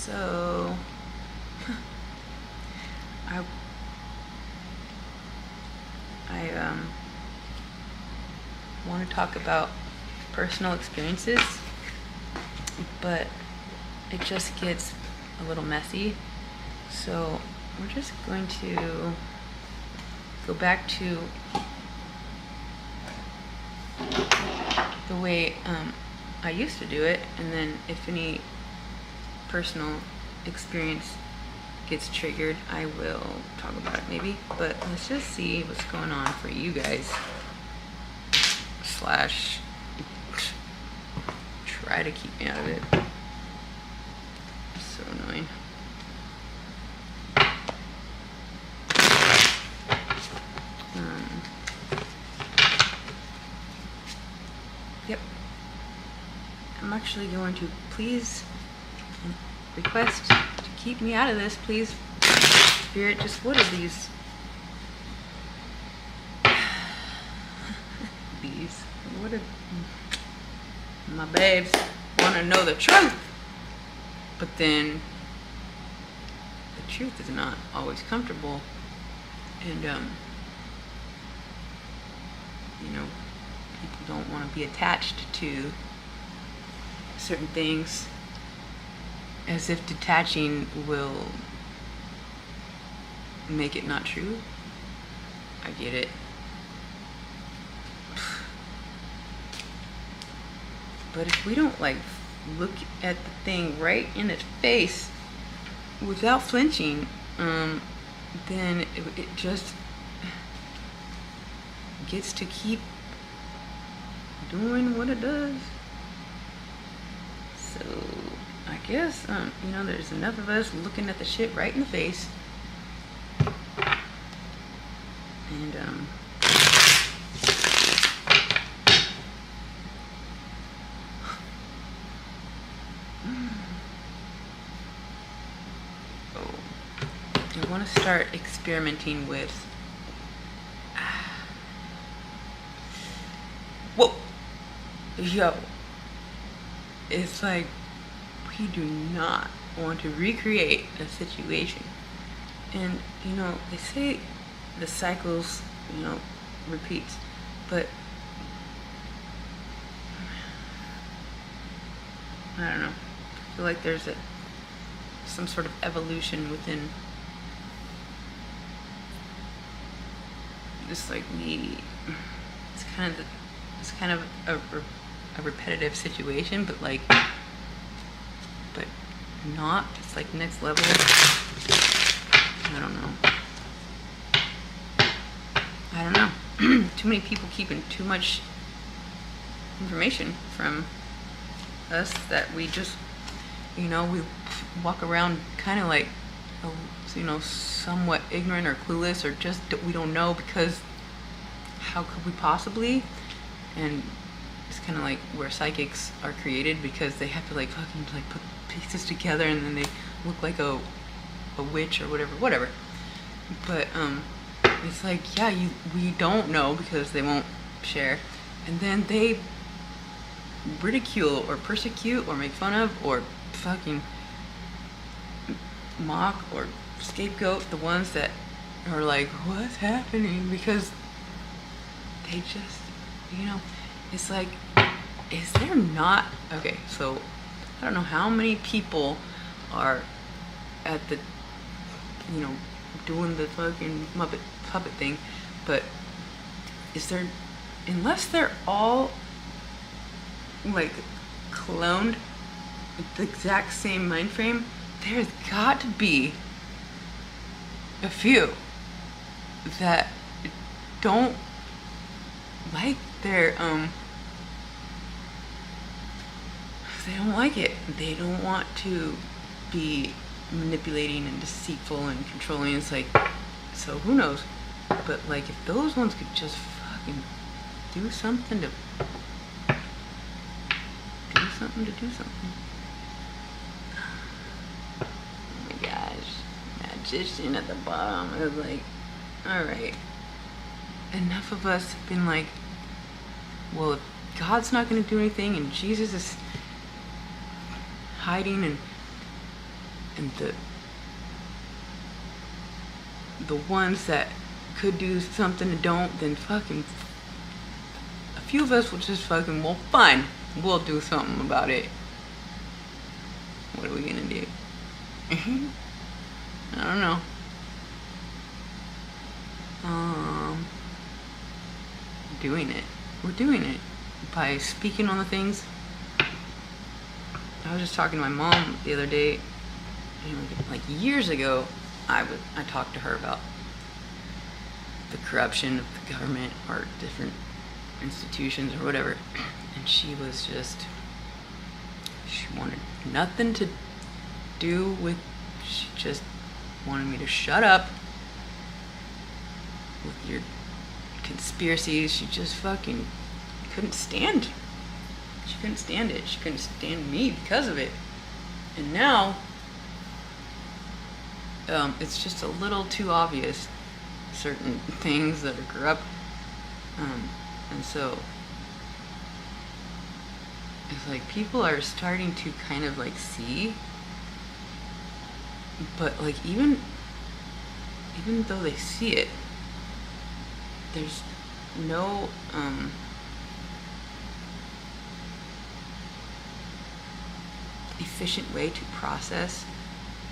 So I want to talk about personal experiences, but it just gets a little messy. So we're just going to go back to the way I used to do it, and then if any personal experience gets triggered, I will talk about it maybe. But let's just see what's going on for you guys. Slash try to keep me out of it. It's so annoying. Yep. I'm actually going to please request to keep me out of this, please. Spirit, just what are these? These. What are my babes want to know the truth, but then the truth is not always comfortable, and you know, people don't want to be attached to certain things, as if detaching will make it not true. I get it. But if we don't like look at the thing right in its face without flinching, then it just gets to keep doing what it does. So I guess you know, there's enough of us looking at the shit right in the face, and I want to start experimenting with whoa, yo, it's like we do not want to recreate a situation. And you know, they say the cycles, you know, repeats, but I don't know, I feel like there's some sort of evolution within this, like it's kind of a repetitive situation, but like, but not, it's like next level. I don't know. Too many people keeping too much information from us that we just, you know, we walk around kind of like, you know, somewhat ignorant or clueless, or just we don't know, because how could we possibly? And it's kind of like where psychics are created, because they have to like fucking like put pieces together, and then they look like a witch or whatever. But it's like, yeah, we don't know because they won't share, and then they ridicule or persecute or make fun of or fucking mock or scapegoat the ones that are like, what's happening? Because they just, you know, it's like, is there not, okay, so I don't know how many people are at the, you know, doing the fucking Muppet puppet thing, but is there, unless they're all like cloned with the exact same mind frame, there's got to be a few that don't like their they don't like it. They don't want to be manipulating and deceitful and controlling. It's like, so who knows? But like, if those ones could just fucking do something. Oh my gosh, magician at the bottom. I was like, all right. Enough of us have been like, well, if God's not going to do anything and Jesus is hiding and and the ones that could do something and don't, then fucking a few of us will just fucking, well, fine, we'll do something about it. What are we gonna do? I don't know. Doing it. We're doing it by speaking on the things. I was just talking to my mom the other day, like years ago. I talked to her about the corruption of the government or different institutions or whatever, and she wanted nothing to do with. She just wanted me to shut up with your conspiracies. She just fucking couldn't stand. She couldn't stand it. She couldn't stand me because of it. And now, it's just a little too obvious, certain things that are corrupt. And so, it's like people are starting to kind of like see, but like even though they see it, there's no efficient way to process.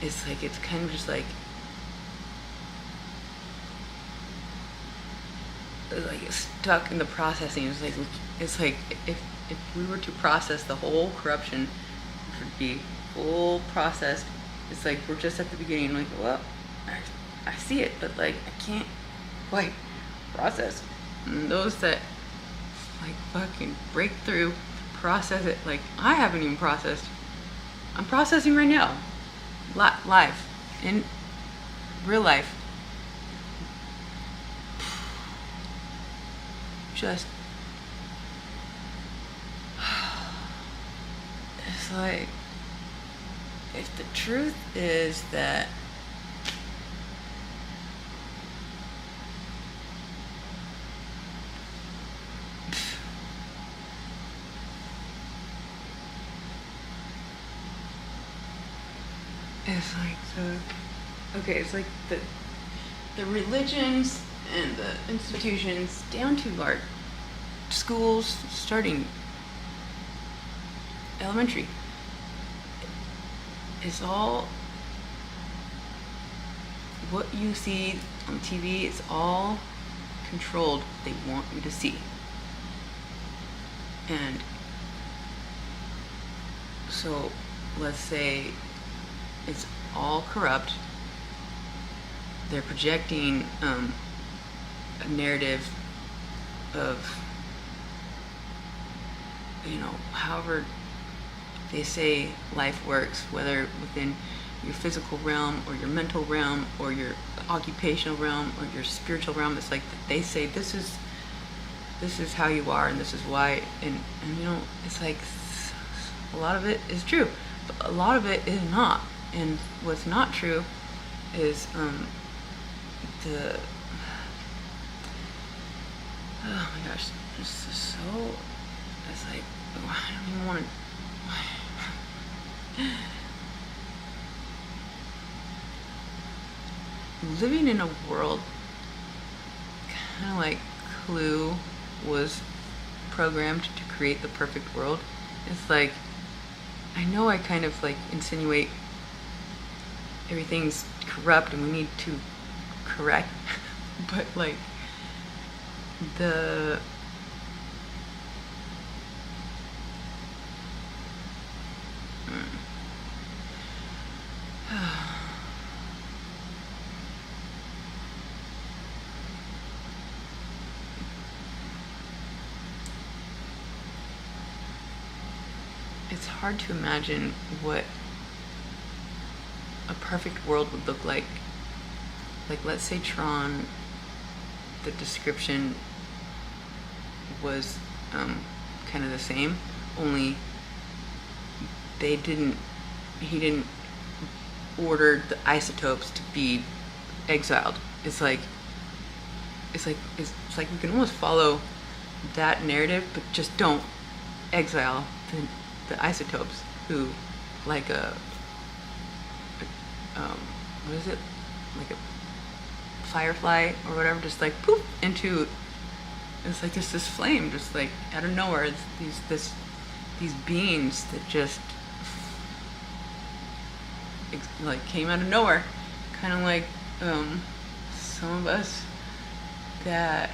It's like it's kind of just like it's stuck in the processing. It's like if we were to process the whole corruption, it would be full processed. It's like we're just at the beginning, like, well, I see it, but like I can't quite process. And those that like fucking break through, process it, like I haven't even processed. I'm processing right now, live, in real life. Just, it's like, if the truth is that it's like it's like the religions and the institutions down to our schools, starting elementary, it's all what you see on TV. It's all controlled. They want you to see. And so let's say it's all corrupt. They're projecting a narrative of, however they say life works, whether within your physical realm or your mental realm or your occupational realm or your spiritual realm. It's like they say this is how you are and this is why, and it's like a lot of it is true, but a lot of it is not. And what's not true is oh my gosh, this is so, it's like, I don't even want to, living in a world kind of like Clue was programmed to create the perfect world. It's like, I know I kind of like insinuate everything's corrupt and we need to correct, but like the it's hard to imagine what a perfect world would look like. Like, let's say Tron, the description was kind of the same, only he didn't order the isotopes to be exiled. It's like we can almost follow that narrative, but just don't exile the isotopes, who like a what is it, like a firefly or whatever, just like poof into, it's like just this flame, just like out of nowhere. It's these beings that just like came out of nowhere, kind of like some of us that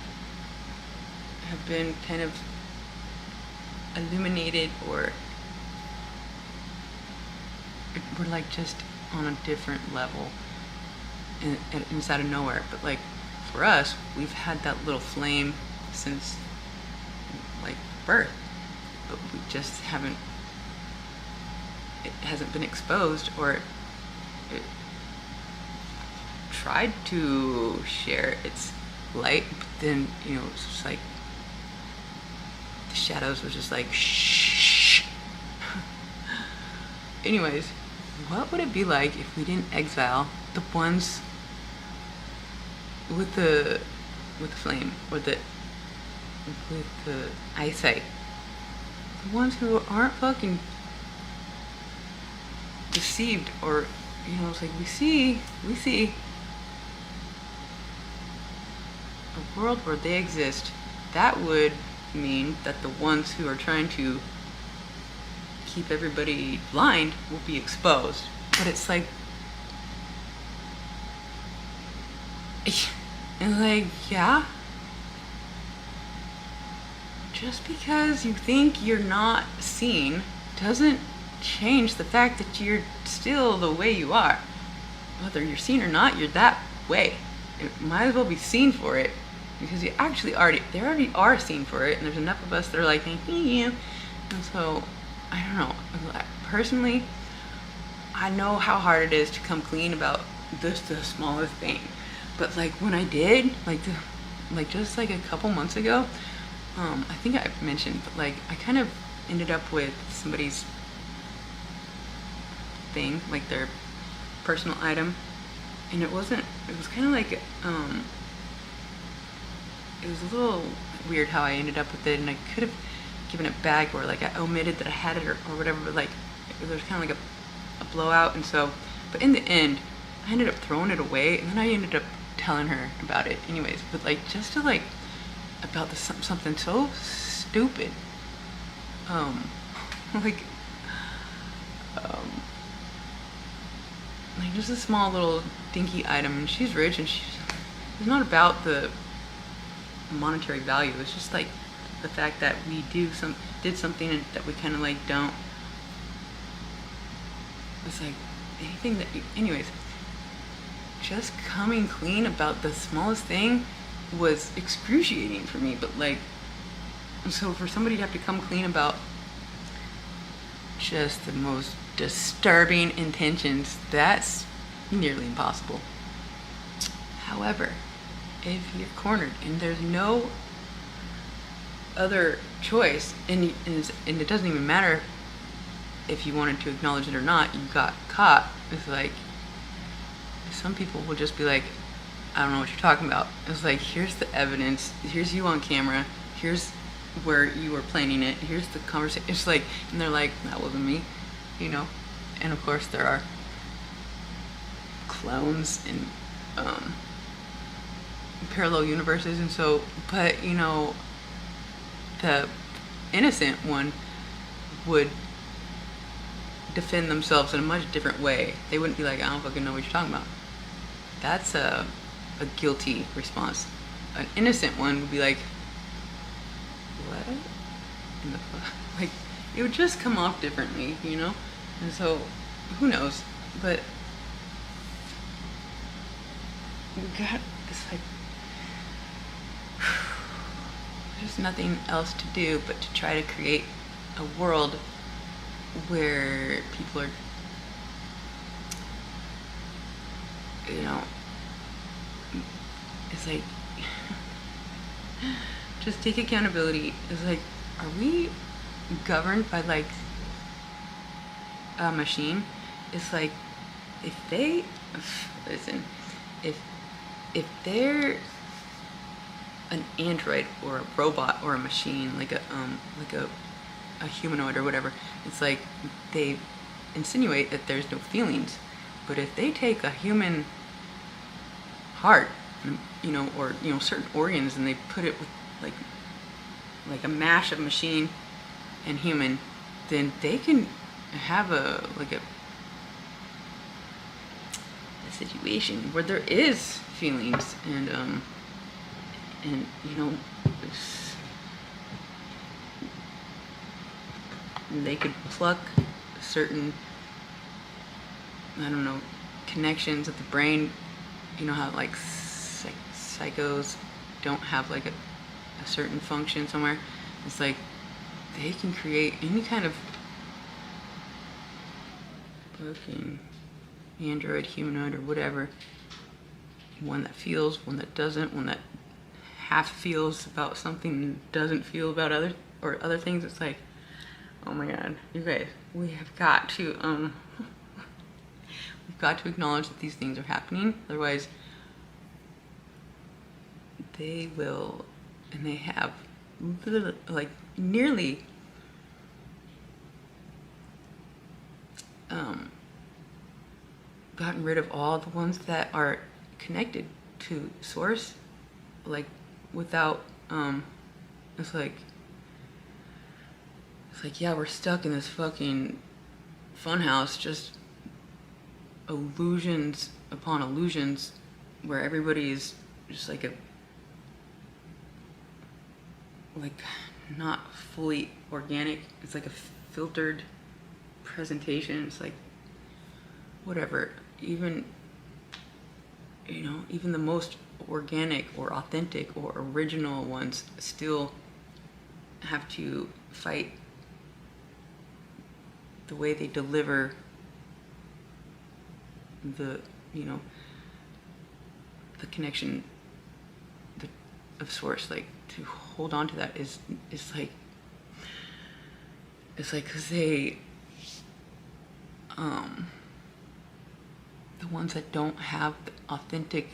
have been kind of illuminated, or we're like just on a different level inside of nowhere. But like for us, we've had that little flame since like birth, but we just haven't, it hasn't been exposed, or it tried to share its light, but then, you know, it's just like the shadows was just like shh. Anyways, what would it be like if we didn't exile the ones with the flame, or with the eyesight, the ones who aren't fucking deceived, or, you know, it's like we see a world where they exist. That would mean that the ones who are trying to keep everybody blind will be exposed. But it's like, and like, yeah, just because you think you're not seen doesn't change the fact that you're still the way you are. Whether you're seen or not, you're that way. It might as well be seen for it, because you actually they already are seen for it, and there's enough of us that are like, yeah. And so, I don't know, personally, I know how hard it is to come clean about the smallest thing. But like when I did, like just like a couple months ago, I think I mentioned, but like I kind of ended up with somebody's thing, like their personal item, and it was kind of like, it was a little weird how I ended up with it, and I could have given it back, or like I omitted that I had it, or whatever, but like there was kind of like a blowout. And so, but in the end I ended up throwing it away, and then I ended up telling her about it anyways. But like, just to like, about something so stupid, like just a small little dinky item, and she's rich, and it's not about the monetary value. It's just like the fact that we did something that we kind of like don't. It's like anything that, anyways, just coming clean about the smallest thing was excruciating for me. But like, so for somebody to have to come clean about just the most disturbing intentions, that's nearly impossible. However, if you're cornered and there's no other choice, and it doesn't even matter if you wanted to acknowledge it or not, you got caught. It's like, some people will just be like, I don't know what you're talking about. It's like, here's the evidence, here's you on camera, here's where you were planning it, here's the conversation. It's like, and they're like, that wasn't me, you know. And of course there are clones and parallel universes, and so, but you know, the innocent one would defend themselves in a much different way. They wouldn't be like, I don't fucking know what you're talking about. That's a guilty response. An innocent one would be like, what in the fuck? Like, it would just come off differently, you know. And so, who knows? But we got this, like, there's nothing else to do but to try to create a world where people are, you know, it's like, just take accountability. It's like, are we governed by like a machine? It's like, if they listen, if they're an android or a robot or a machine, like a humanoid or whatever, it's like they insinuate that there's no feelings, But if they take a human heart, you know, or, you know, certain organs, and they put it with like a mash of machine and human, then they can have a situation where there is feelings, and you know, they could pluck certain, I don't know, connections of the brain. You know how like psychos don't have like a certain function somewhere. It's like they can create any kind of fucking android, humanoid, or whatever. One that feels, one that doesn't, one that half feels about something and doesn't feel about other things. It's like, oh my god, you guys, we have got to we've got to acknowledge that these things are happening. Otherwise, they will, and they have, like, nearly gotten rid of all the ones that are connected to source, like, without it's like yeah, we're stuck in this fucking funhouse, just illusions upon illusions, where everybody's just like not fully organic. It's like a filtered presentation. It's like, whatever. Even, you know, even the most organic or authentic or original ones still have to fight the way they deliver the, you know, the connection of source. Like, to hold on to that is like, it's like, because they the ones that don't have the authentic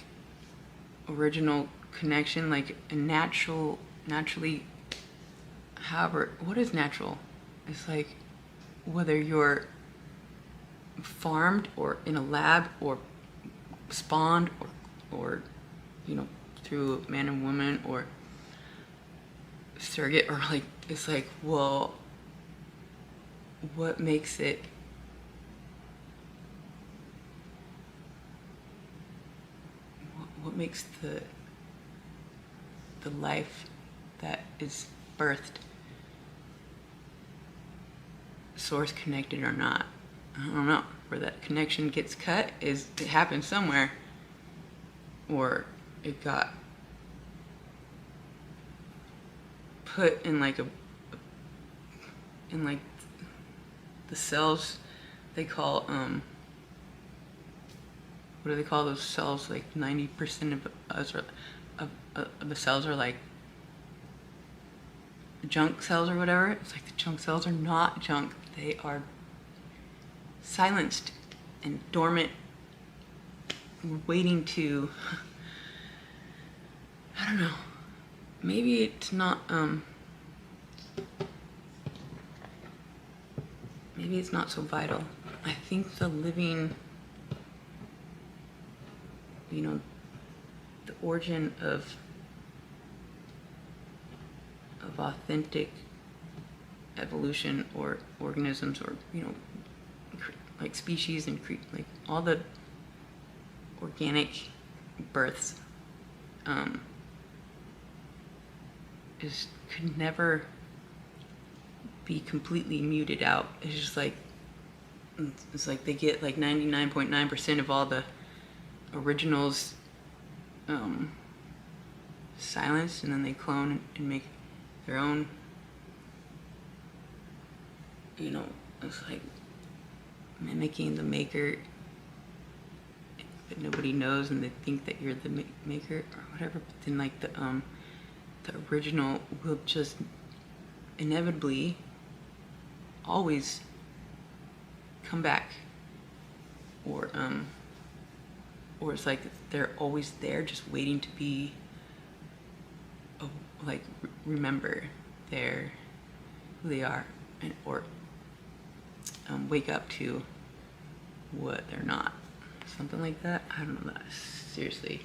original connection, like a naturally, however, what is natural? It's like, whether you're farmed or in a lab or spawned or you know, through man and woman or surrogate, or like, it's like, well, what makes it what makes the life that is birthed source connected or not? I don't know. Where that connection gets cut is, it happened somewhere, or it got put in like in like the cells they call what do they call those cells? Like 90% of us are, of the cells are like junk cells or whatever. It's like the junk cells are not junk. They are silenced and dormant, waiting to, I don't know, maybe it's not maybe it's not so vital. I think the living, you know, the origin of authentic evolution, or organisms, or, you know, like species, and like all the organic births could never be completely muted out. It's just like, it's like they get like 99.9% of all the originals silenced, and then they clone and make their own, you know. It's like mimicking the maker, but nobody knows, and they think that you're the maker or whatever. But then like the original will just inevitably always come back, or it's like they're always there, just waiting to be like remember who they are, and or wake up to what they're not. something like that. I don't know. Seriously,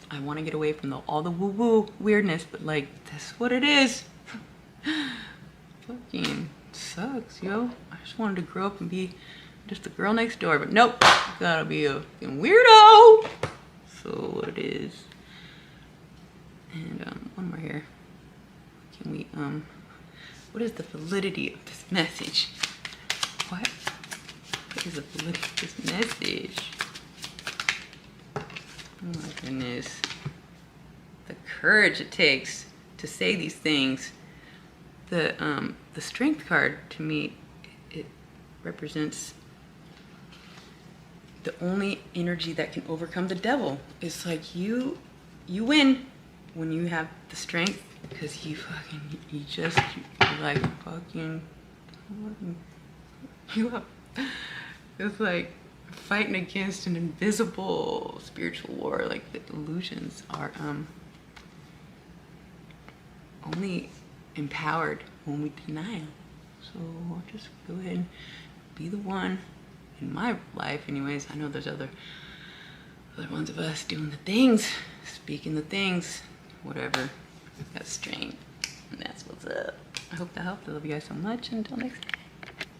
I want to get away from all the woo-woo weirdness, but like, that's what it is. Fucking sucks, yo. I just wanted to grow up and be just the girl next door, but nope, gotta be a fucking weirdo. So what it is. And one more here. Can we what is the validity of this message? What is the validity of this message? Oh my goodness. The courage it takes to say these things. The strength card, to me, it represents the only energy that can overcome the devil. It's like you win when you have the strength, because you're like fucking, it's like fighting against an invisible spiritual war. Like, the illusions are only empowered when we deny them. So I'll just go ahead and be the one in my life anyways. I know there's other ones of us doing the things, speaking the things, whatever. Got strength, and that's what's up. I hope that helped. I love you guys so much. Until next time.